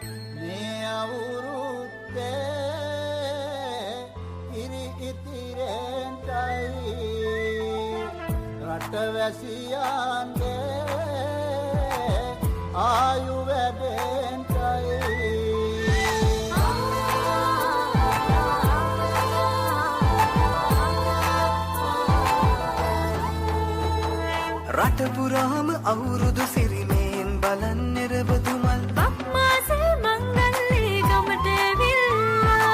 මේ අවුරුද්දේ ඉරි ඉතිරෙන්ටයි රටවැසියන්ගේ ආයු වැඩෙන්ටයි රට පුරාම අවුරුදු සිරිමයෙන් බලන් නිරවදුමල් බක්මාසේ මංගල්ලේ ගමට ඇවිල්ලා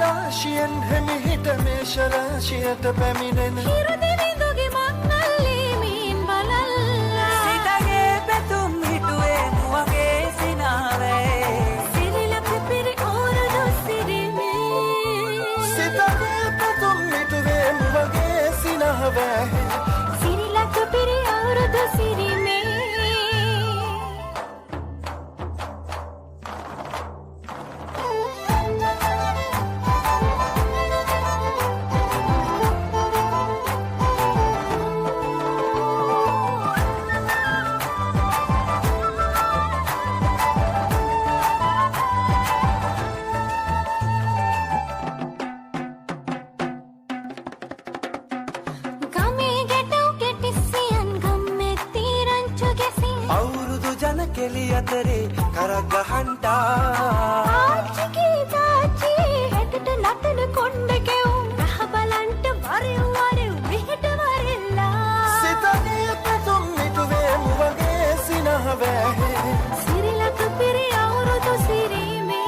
රාශියෙන් හැමිහිට මේෂ රාශියට පැමිණෙන හිරදිවිඳුගේ මංගල්ලේ මේන් බලල්ලා සිතගේ පැතුම් හිටුවේ නුවගේ සිනාවේ සිරිලක පිරි අවුරුදු සිරිමේ සිතගේ පැතුම් හිටුවේ නුවගේ සිනාවේ සිරිලක පිරි අවුරුදු සිරිමේ කෙලි අතරේ කරක් ගහන්ටා ආච්චිගේ තාච්චි හැටට නටන කොණ්ඩ කෙවුම් රහ බලන්ට වරෙව් මෙහෙට වරෙල්ලා සිතගේ පැතුම් මිටුවේ මුවගේ සිනහවැහි සිරිලක පිරි අවුරුදු සිරිමේ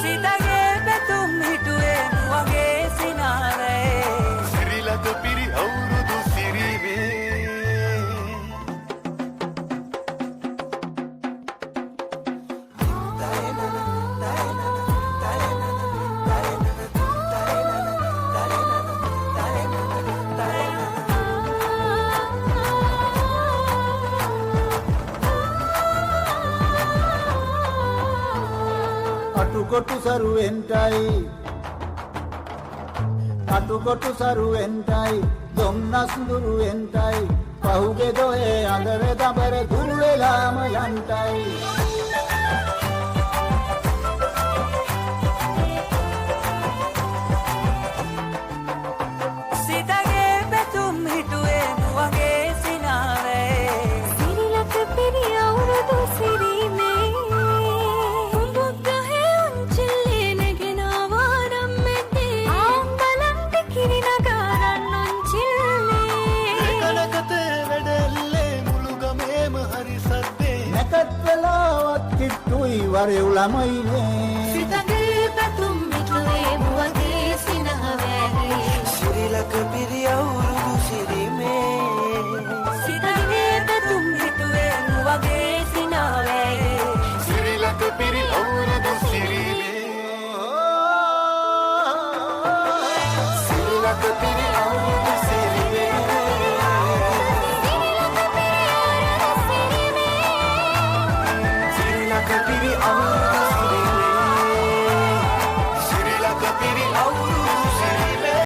සිතගේ පැතුම් හිටුවේ මුවගේ සිනාරේ සිරිලක පිරි අවුරුදු සිරිමේ අටුකොටු සරුවෙන්ටයි දොම්නස් දුරුවෙන්ටයි පහුගේ දොයේ අඳර දබර දුරු වෙලාම යන්ටයි සිතගේ පැතුම් හිටුවේ මුවගේ සිනාවේ සිරිලක පිරි අවුරුදු සිරිමේ කිට්ටුයි වරෙව් ළමයිනේ සිතගේ පැතුම් මිටුවේ මුවගේ සිනහවැහි සිරිලක පිරි අවුරුදු සිරිමේ සිතගේ පැතුම් මිටුවේ මුවගේ සිනහවැහි සිරිලක පිරි අවුරුදු සිරිමේ සිරිලක පිරි